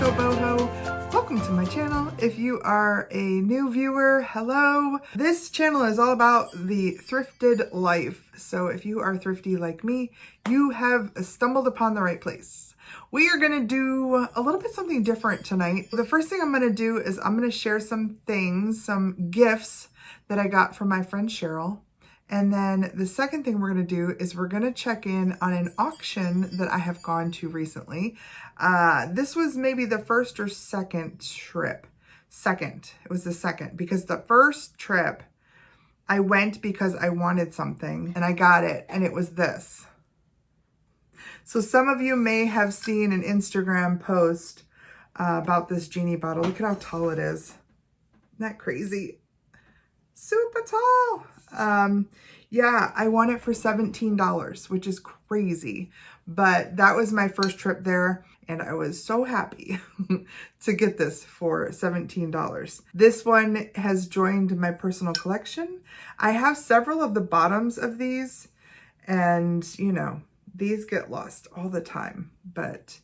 YosoBoho. Welcome to my channel. If you are a new viewer, hello. This channel is all about the thrifted life. So if you are thrifty like me, you have stumbled upon the right place. We are going to do a little bit something different tonight. The first thing I'm going to do is I'm going to share some things, some gifts that I got from my friend Cheryl. And then the second thing we're going to do is we're going to check in on an auction that I have gone to recently. This was maybe the first or second trip. Second. It was the second, because the first trip I went because I wanted something and I got it, and it was this. So some of you may have seen an Instagram post about this genie bottle. Look at how tall it is. Isn't that crazy? Super tall. Yeah, I won it for $17, which is crazy, but that was my first trip there, and I was so happy to get this for $17. This one has joined my personal collection. I have several of the bottoms of these, and you know, these get lost all the time, but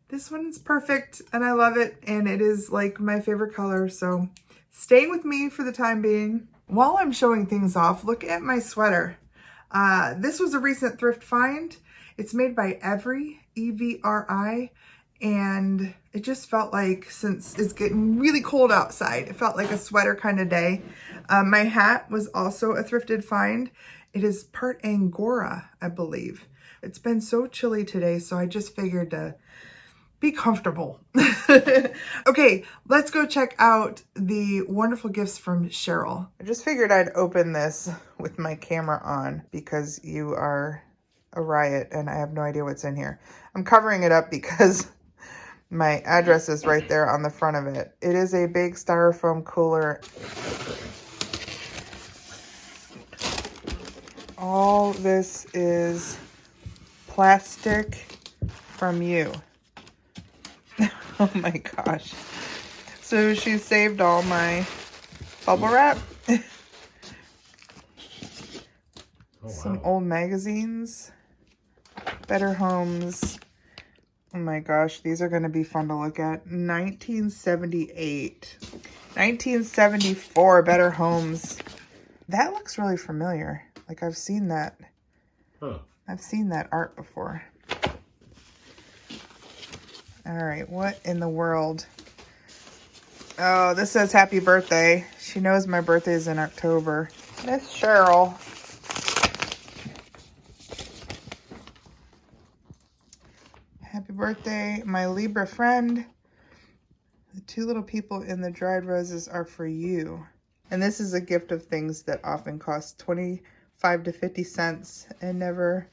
this one's perfect and I love it, and it is like my favorite color, so staying with me for the time being. While I'm showing things off, look at my sweater. This was a recent thrift find. It's made by Every, E-V-R-I, and it just felt like, since it's getting really cold outside, it felt like a sweater kind of day. My hat was also a thrifted find. It is part Angora, I believe. It's been so chilly today, so I just figured to be comfortable. Okay, let's go check out the wonderful gifts from Cheryl. I just figured I'd open this with my camera on because you are a riot and I have no idea what's in here. I'm covering it up because my address is right there on the front of it. It is a big styrofoam cooler. All this is plastic from you. Oh my gosh. So she saved all my bubble wrap. Oh, wow. Some old magazines. Better Homes. Oh my gosh, these are going to be fun to look at. 1978. 1974 Better Homes. That looks really familiar. Like I've seen that. Huh. I've seen that art before. All right, what in the world? Oh, this says happy birthday. She knows my birthday is in October. Miss Cheryl. Happy birthday, my Libra friend. The two little people in the dried roses are for you. And this is a gift of things that often cost 25 to 50 cents and never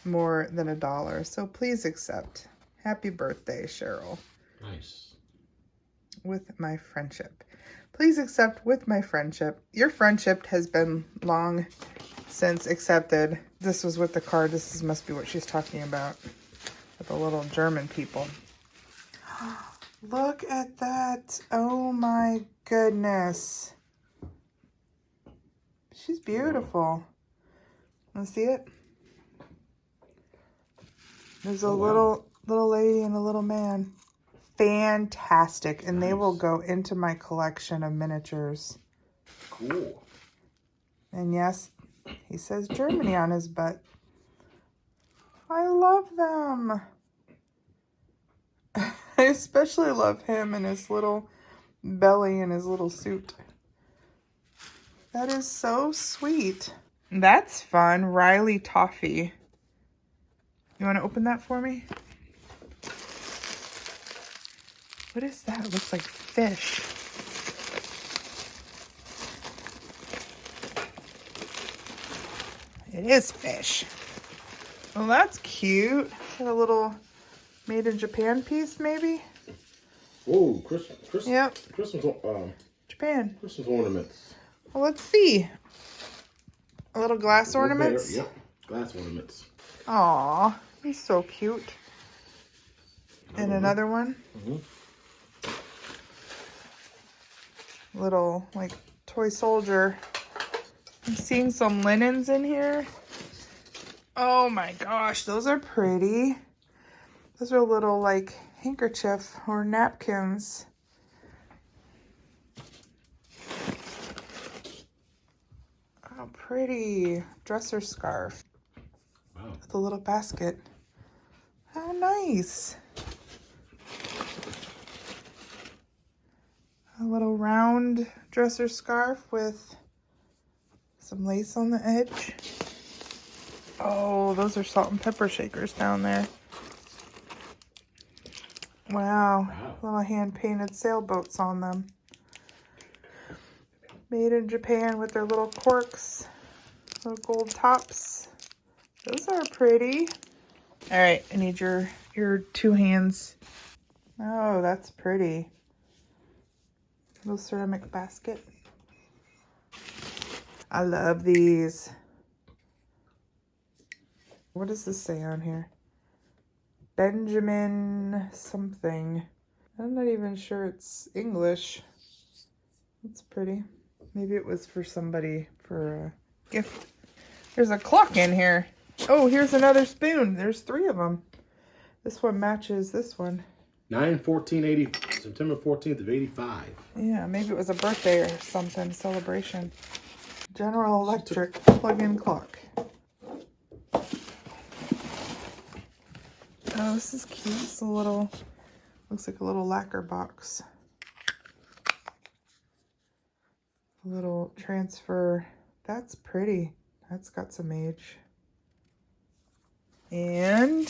more than $1. So please accept. Happy birthday, Cheryl. Nice. With my friendship. Please accept with my friendship. Your friendship has been long since accepted. This was with the card. This must be what she's talking about. With the little German people. Look at that. Oh my goodness. She's beautiful. Want to see it? There's a little lady and a little man. Fantastic. And they will go into my collection of miniatures. Cool. And yes, he says Germany on his butt. I love them. I especially love him and his little belly and his little suit. That is so sweet. That's fun. Riley Toffee. You want to open that for me? What is that? It looks like fish. It is fish. Well, that's cute. Got a little made in Japan piece, maybe? Oh, Christmas. Yep. Christmas. Japan. Christmas ornaments. Well, let's see. A little glass ornaments? Yep. Glass ornaments. Aw, he's so cute. And another one. Mm-hmm. Little, like, toy soldier. I'm seeing some linens in here. Oh my gosh, those are pretty. Those are little, like, handkerchief or napkins. Oh, pretty dresser scarf. Wow. With a little basket. How nice. A little round dresser scarf with some lace on the edge. Oh, those are salt and pepper shakers down there. Wow. Little hand-painted sailboats on them. Made in Japan with their little corks, little gold tops. Those are pretty. All right, I need your 2 hands. Oh, that's pretty. Little ceramic basket. I love these. What does this say on here? Benjamin something. I'm not even sure it's English. It's pretty. Maybe it was for somebody for a gift. There's a clock in here. Oh, here's another spoon. There's 3 of them. This one matches this one. 9/14/80, September 14th of 85. Yeah, maybe it was a birthday or something, celebration. General Electric plug-in clock. Oh, this is cute. It's a little, looks like a little lacquer box. A little transfer. That's pretty. That's got some age. And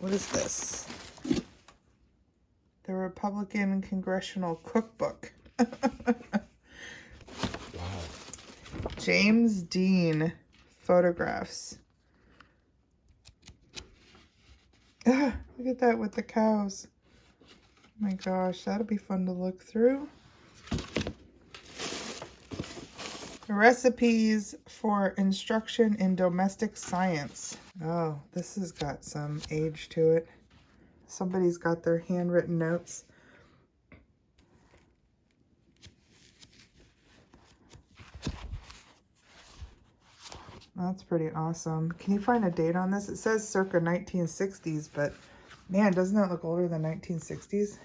what is this? The Republican Congressional Cookbook. Wow. James Dean photographs. Ah, look at that with the cows. Oh my gosh, that'll be fun to look through. Recipes for instruction in domestic science. Oh, this has got some age to it. Somebody's got their handwritten notes. That's pretty awesome. Can you find a date on this? It says circa 1960s, but man, doesn't that look older than 1960s?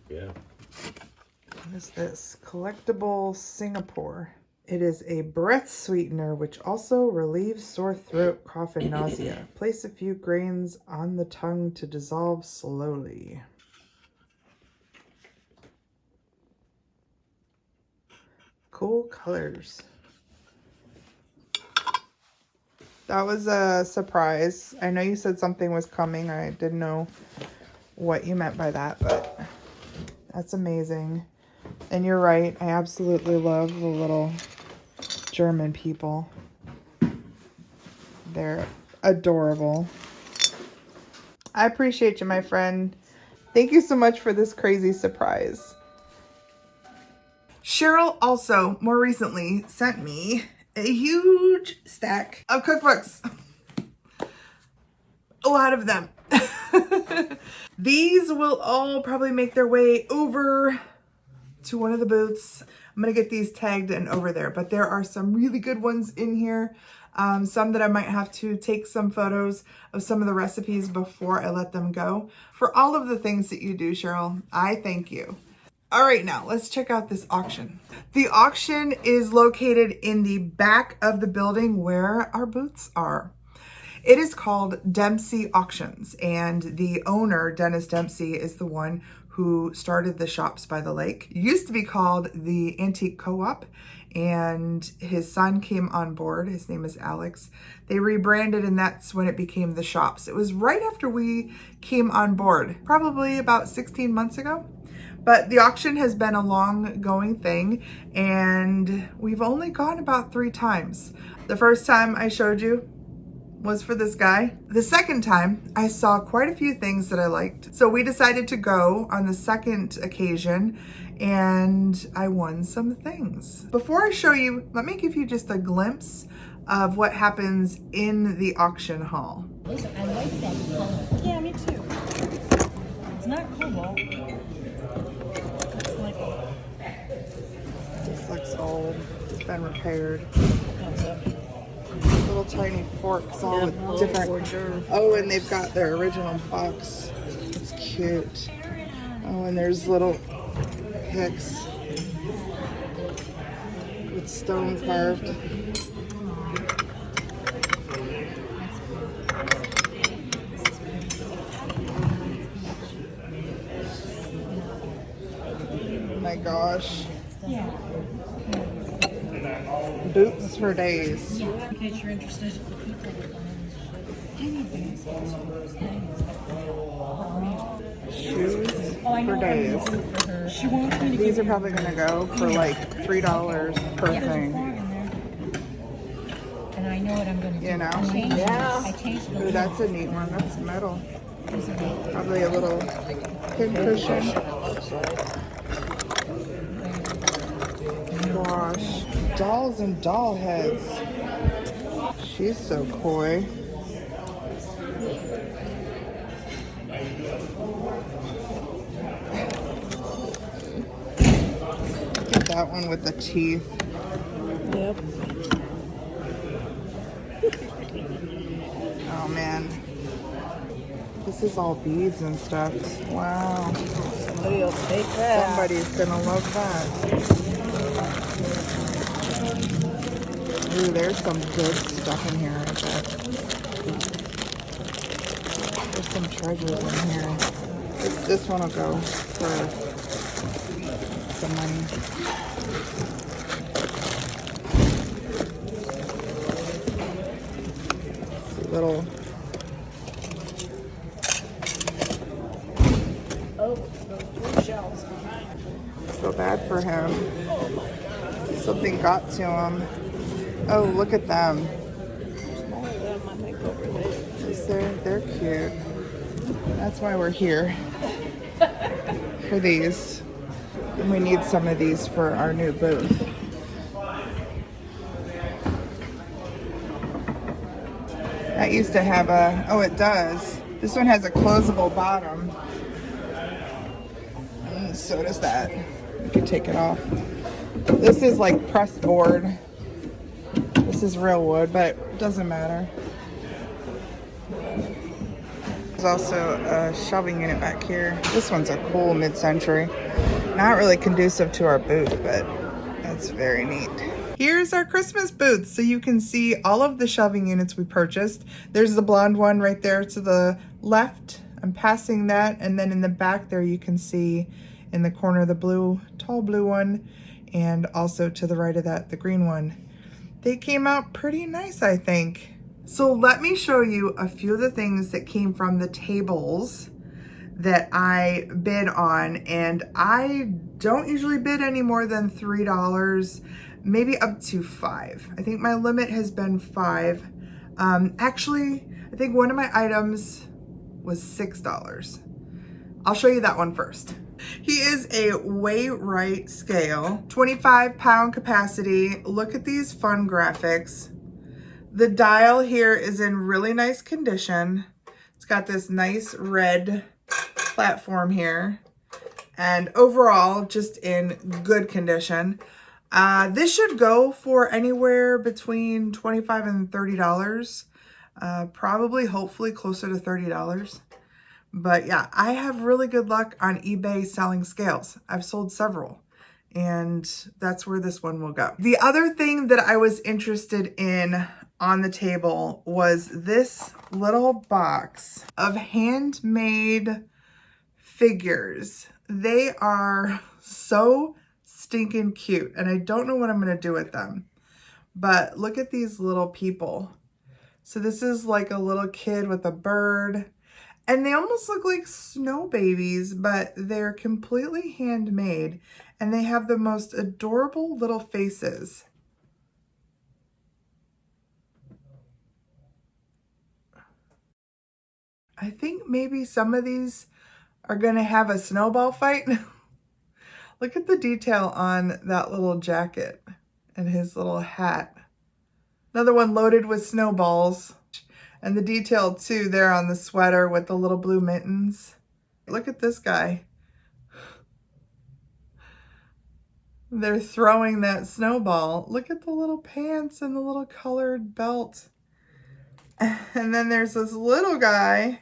Yeah. What is this? Collectible Singapore. It is a breath sweetener which also relieves sore throat, cough, and nausea. Place a few grains on the tongue to dissolve slowly. Cool colors. That was a surprise. I know you said something was coming. I didn't know what you meant by that, but that's amazing. And you're right. I absolutely love the little German people. They're adorable. I appreciate you, my friend. Thank you so much for this crazy surprise. Cheryl also, more recently, sent me a huge stack of cookbooks. A lot of them. These will all probably make their way over to one of the booths. I'm gonna get these tagged and over there, but there are some really good ones in here. Some that I might have to take some photos of some of the recipes before I let them go. For all of the things that you do, Cheryl, I thank you. All right, now let's check out this auction. The auction is located in the back of the building where our booths are. It is called Dempsey Auctions, and the owner, Dennis Dempsey, is the one who started the Shops by the Lake. It used to be called the Antique Co-op, and his son came on board. His name is Alex. They rebranded, and that's when it became the Shops. It was right after we came on board, probably about 16 months ago. But the auction has been a long-going thing, and we've only gone about 3 times. The first time I showed you was for this guy. The second time, I saw quite a few things that I liked. So we decided to go on the second occasion, and I won some things. Before I show you, let me give you just a glimpse of what happens in the auction hall. Listen, I like that color. Yeah, me too. It's not cobalt. It's like a... This looks old. It's been repaired. Little tiny forks, all with different. Oh, and they've got their original box. It's cute. Oh, and there's little picks with stone carved. Oh my gosh. Yeah. Boots for days. In case you're interested. Shoes Oh, I know for what I'm days. gonna do for her. She wants me to These are probably gonna go for like $3 per There's a thing. frog in there. And I know what I'm gonna do. You know? I changed it. I changed the Ooh, that's a neat one. That's metal. Probably a little pin cushion. Gosh. Dolls and doll heads. She's so coy. Look at that one with the teeth. Yep. Oh man. This is all beads and stuff. Wow. Somebody will take that. Somebody's gonna love that. Ooh, there's some good stuff in here, I bet. There's some treasures in here. This one will go for some money. It's a little. Oh, those 3 shells behind. So bad for him. Something got to him. Oh, look at them. More of them, I think, over there. They're cute. That's why we're here. For these. And we need some of these for our new booth. That used to have a, oh it does. This one has a closable bottom. And so does that. You can take it off. This is like pressed board. This is real wood, but it doesn't matter. There's also a shelving unit back here. This one's a cool mid-century. Not really conducive to our booth, but that's very neat. Here's our Christmas booth, so you can see all of the shelving units we purchased. There's the blonde one right there to the left. I'm passing that, and then in the back there you can see in the corner the blue, tall blue one, and also to the right of that, the green one. They came out pretty nice, I think. So let me show you a few of the things that came from the tables that I bid on, and I don't usually bid any more than $3, maybe up to $5. I think my limit has been $5. Actually, I think one of my items was $6. I'll show you that one first. He is a Weigh Right scale, 25-pound capacity. Look at these fun graphics. The dial here is in really nice condition. It's got this nice red platform here, and overall just in good condition. This should go for anywhere between $25 and $30. Probably, hopefully closer to $30. But yeah, I have really good luck on eBay selling scales. I've sold several, and that's where this one will go. The other thing that I was interested in on the table was this little box of handmade figures. They are so stinking cute, and I don't know what I'm gonna do with them. But look at these little people. So this is like a little kid with a bird. And they almost look like snow babies, but they're completely handmade, and they have the most adorable little faces. I think maybe some of these are gonna have a snowball fight. Look at the detail on that little jacket and his little hat. Another one loaded with snowballs. And the detail too there on the sweater with the little blue mittens. Look at this guy. They're throwing that snowball. Look at the little pants and the little colored belt. And then there's this little guy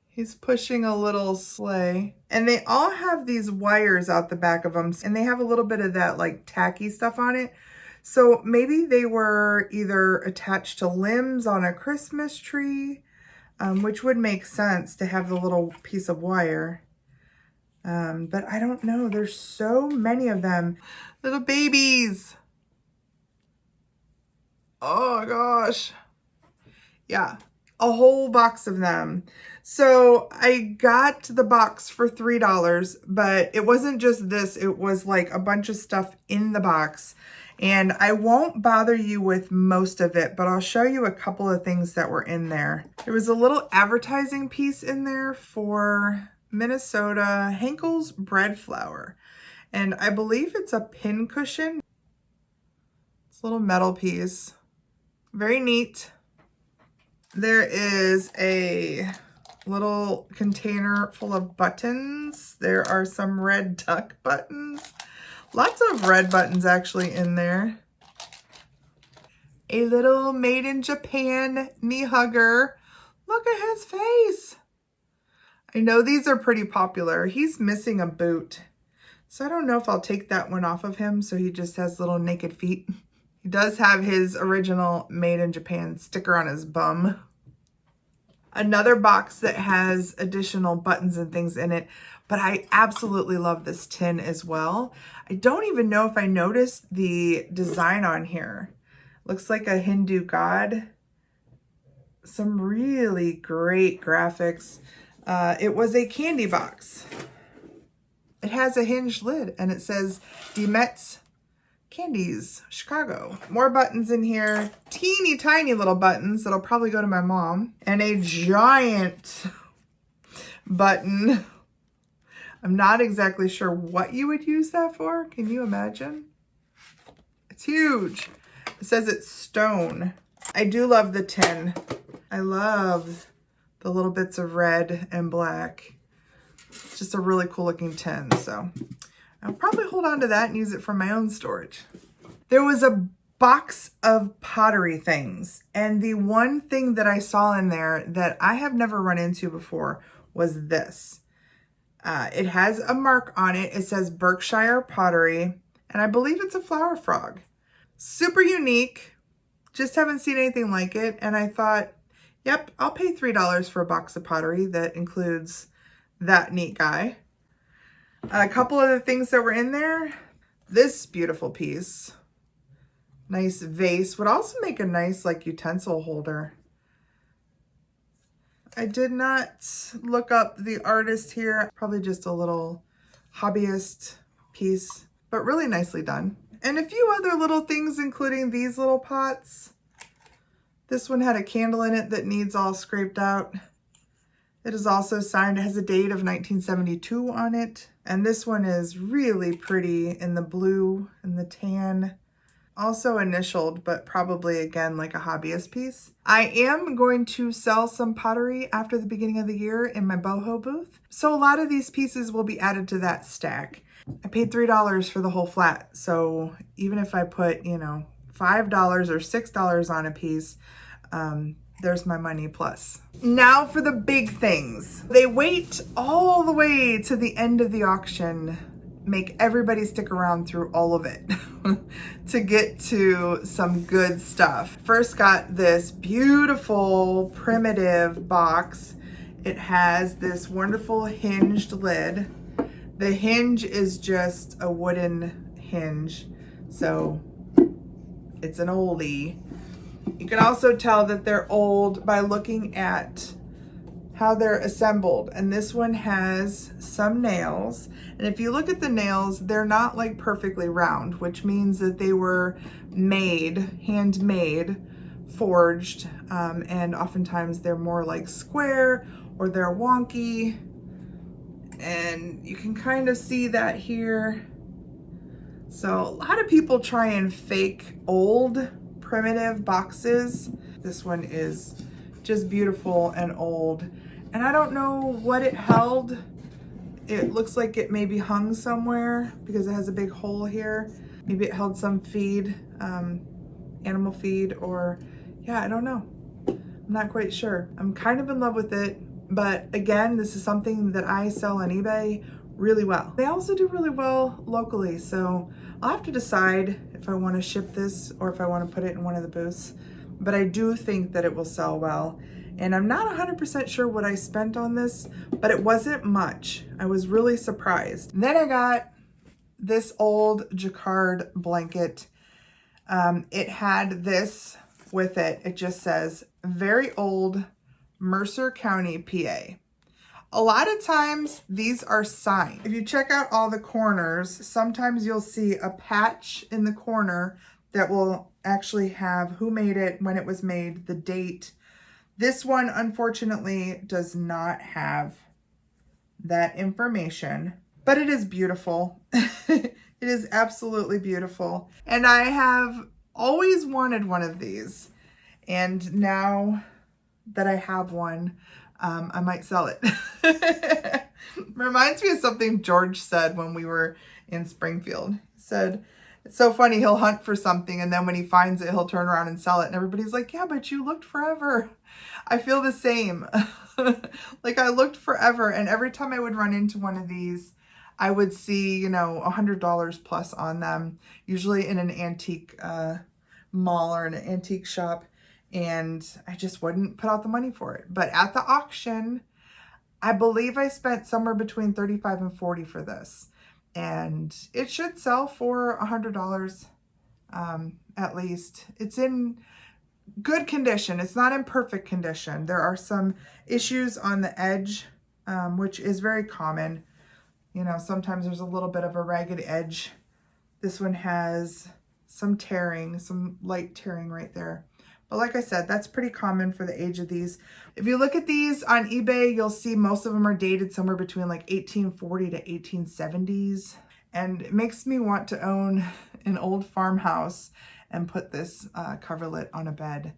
He's pushing a little sleigh. And they all have these wires out the back of them. And they have a little bit of that like tacky stuff on it. So maybe they were either attached to limbs on a Christmas tree, which would make sense to have the little piece of wire. But I don't know. There's so many of them. Little babies. Oh gosh. Yeah, a whole box of them. So I got the box for $3, but it wasn't just this. It was like a bunch of stuff in the box. And I won't bother you with most of it, but I'll show you a couple of things that were in there. There was a little advertising piece in there for Minnesota Henkel's bread flour. And I believe it's a pin cushion. It's a little metal piece. Very neat. There is a little container full of buttons. There are some red duck buttons. Lots of red buttons actually in there. A little made in Japan knee hugger. Look at his face. I know these are pretty popular. He's missing a boot. So I don't know if I'll take that one off of him so he just has little naked feet. He does have his original made in Japan sticker on his bum. Another box that has additional buttons and things in it, but I absolutely love this tin as well. I don't even know if I noticed the design on here. Looks like a Hindu god. Some really great graphics. It was a candy box. It has a hinged lid and it says the Mets Candies, Chicago. More buttons in here. Teeny tiny little buttons that'll probably go to my mom. And a giant button. I'm not exactly sure what you would use that for. Can you imagine? It's huge. It says it's stone. I do love the tin. I love the little bits of red and black. It's just a really cool looking tin. So I'll probably hold on to that and use it for my own storage. There was a box of pottery things. And the one thing that I saw in there that I have never run into before was this. It has a mark on it. It says Berkshire Pottery. And I believe it's a flower frog. Super unique. Just haven't seen anything like it. And I thought, yep, I'll pay $3 for a box of pottery that includes that neat guy. A couple other things that were in there. This beautiful piece. Nice vase. Would also make a nice like utensil holder. I did not look up the artist here. Probably just a little hobbyist piece, but really nicely done. And a few other little things, including these little pots. This one had a candle in it that needs all scraped out. It is also signed. It has a date of 1972 on it. And this one is really pretty in the blue and the tan. Also initialed, but probably again like a hobbyist piece. I am going to sell some pottery after the beginning of the year in my boho booth. So a lot of these pieces will be added to that stack. I paid $3 for the whole flat. So even if I put, you know, $5 or $6 on a piece, there's my money plus. Now for the big things. They wait all the way to the end of the auction, make everybody stick around through all of it to get to some good stuff. First got this beautiful primitive box. It has this wonderful hinged lid. The hinge is just a wooden hinge, so it's an oldie. You can also tell that they're old by looking at how they're assembled. And this one has some nails. And if you look at the nails, they're not like perfectly round, which means that they were made, handmade, forged. And oftentimes they're more like square or they're wonky. And you can kind of see that here. So a lot of people try and fake old primitive boxes. This one is just beautiful and old. And I don't know what it held. It looks like it maybe hung somewhere because it has a big hole here. Maybe it held some feed, animal feed, or yeah, I don't know. I'm not quite sure. I'm kind of in love with it. But again, this is something that I sell on eBay really well. They also do really well locally, so I'll have to decide if I want to ship this or if I want to put it in one of the booths. But I do think that it will sell well. And I'm not 100% sure what I spent on this, but it wasn't much. I was really surprised. Then I got this old jacquard blanket. It had this with it. It just says, very old, Mercer County, PA. A lot of times these are signed. If you check out all the corners, sometimes you'll see a patch in the corner that will actually have who made it, when it was made, the date. This one, unfortunately, does not have that information, but it is beautiful. It is absolutely beautiful. And I have always wanted one of these. And now that I have one, I might sell it. Reminds me of something George said when we were in Springfield. He said, it's so funny, he'll hunt for something and then when he finds it, he'll turn around and sell it. And everybody's like, yeah, but you looked forever. I feel the same. Like I looked forever, and every time I would run into one of these, I would see, you know, $100 plus on them, usually in an antique mall or an antique shop. And I just wouldn't put out the money for it. But at the auction, I believe I spent somewhere between $35 and $40 for this. And it should sell for $100 at least. It's in good condition. It's not in perfect condition. There are some issues on the edge, which is very common. You know, sometimes there's a little bit of a ragged edge. This one has some tearing, some light tearing right there. But like I said, that's pretty common for the age of these. If you look at these on eBay, you'll see most of them are dated somewhere between like 1840 to 1870s. And it makes me want to own an old farmhouse and put this coverlet on a bed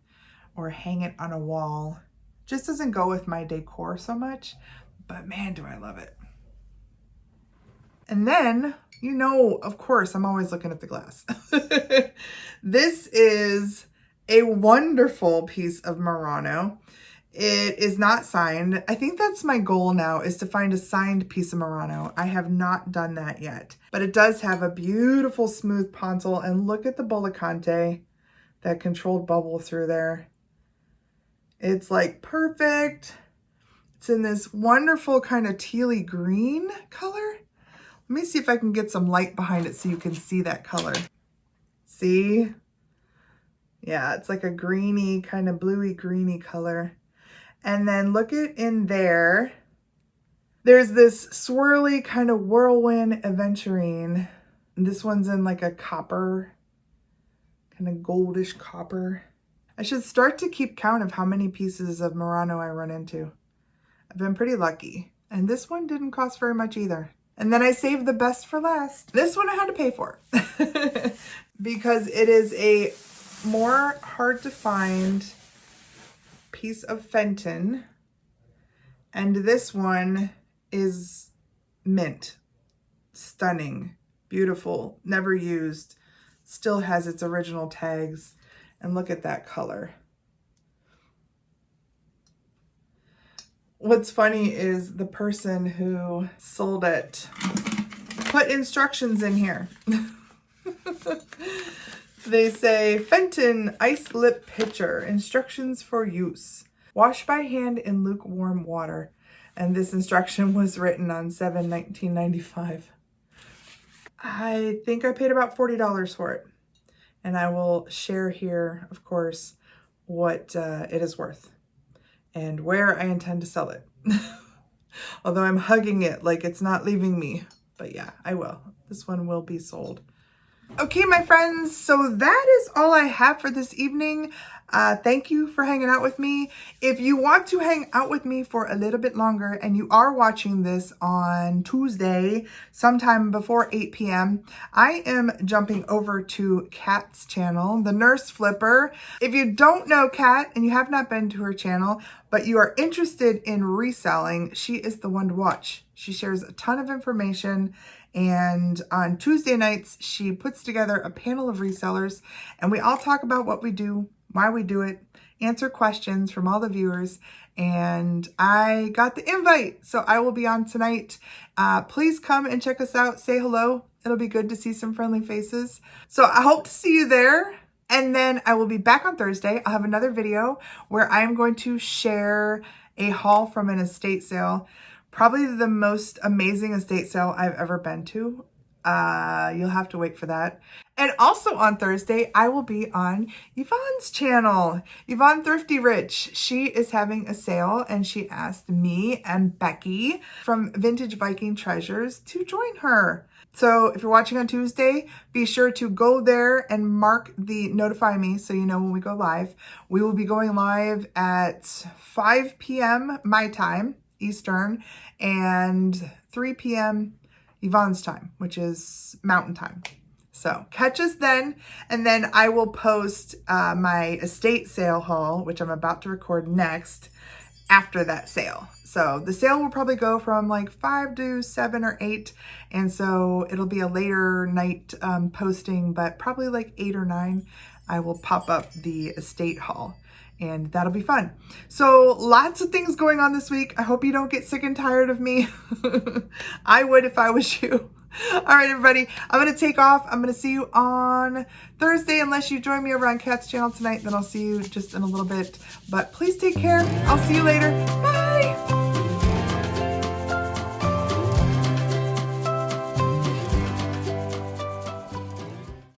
or hang it on a wall. Just doesn't go with my decor so much, but man, do I love it. And then, you know, of course, I'm always looking at the glass. This is a wonderful piece of Murano. It is not signed. I think that's my goal now, is to find a signed piece of Murano. I have not done that yet, but it does have a beautiful smooth pontil, and look at the Bollicante, that controlled bubble through there. It's like perfect. It's in this wonderful kind of tealy green color. Let me see if I can get some light behind it so you can see that color. See? Yeah, it's like a greeny, kind of bluey greeny color. And then look at in there, there's this swirly kind of whirlwind aventurine. And this one's in like a copper, kind of goldish copper. I should start to keep count of how many pieces of Murano I run into. I've been pretty lucky. And this one didn't cost very much either. And then I saved the best for last. This one I had to pay for because it is a more hard to find piece of Fenton, and this one is mint. Stunning, beautiful, never used, still has its original tags, and look at that color. What's funny is the person who sold it put instructions in here. They say, Fenton ice lip pitcher, instructions for use. Wash by hand in lukewarm water. And this instruction was written on 7/1995. I think I paid about $40 for it. And I will share here, of course, what it is worth and where I intend to sell it. Although I'm hugging it like it's not leaving me. But yeah, I will. This one will be sold. Okay, my friends, so that is all I have for this evening. Thank you for hanging out with me. If you want to hang out with me for a little bit longer and you are watching this on Tuesday, sometime before 8 p.m., I am jumping over to Kat's channel, The Nurse Flipper. If you don't know Kat and you have not been to her channel, but you are interested in reselling, she is the one to watch. She shares a ton of information. And on Tuesday nights, she puts together a panel of resellers and we all talk about what we do, why we do it. answer questions from all the viewers. And I got the invite, so I will be on tonight. Please come and check us out. Say hello. It'll be good to see some friendly faces. So I hope to see you there. And then I will be back on Thursday. I'll have another video where I'm going to share a haul from an estate sale. Probably the most amazing estate sale I've ever been to. You'll have to wait for that. And also on Thursday, I will be on Yvonne's channel, Yvonne Thrifty Rich. She is having a sale and she asked me and Becky from Vintage Viking Treasures to join her. So if you're watching on Tuesday, be sure to go there and mark the notify me so you know when we go live. We will be going live at 5 p.m. my time, Eastern, and 3 p.m. Yvonne's time, which is Mountain Time. So catch us then, and then I will post my estate sale haul, which I'm about to record next, after that sale. So the sale will probably go from like 5 to 7 or 8, and so it'll be a later night posting, but probably like 8 or 9, I will pop up the estate haul. And that'll be fun. So lots of things going on this week. I hope you don't get sick and tired of me. I would if I was you. All right, everybody, I'm going to take off. I'm going to see you on Thursday. Unless you join me over on Kat's channel tonight, then I'll see you just in a little bit. But please take care. I'll see you later. Bye.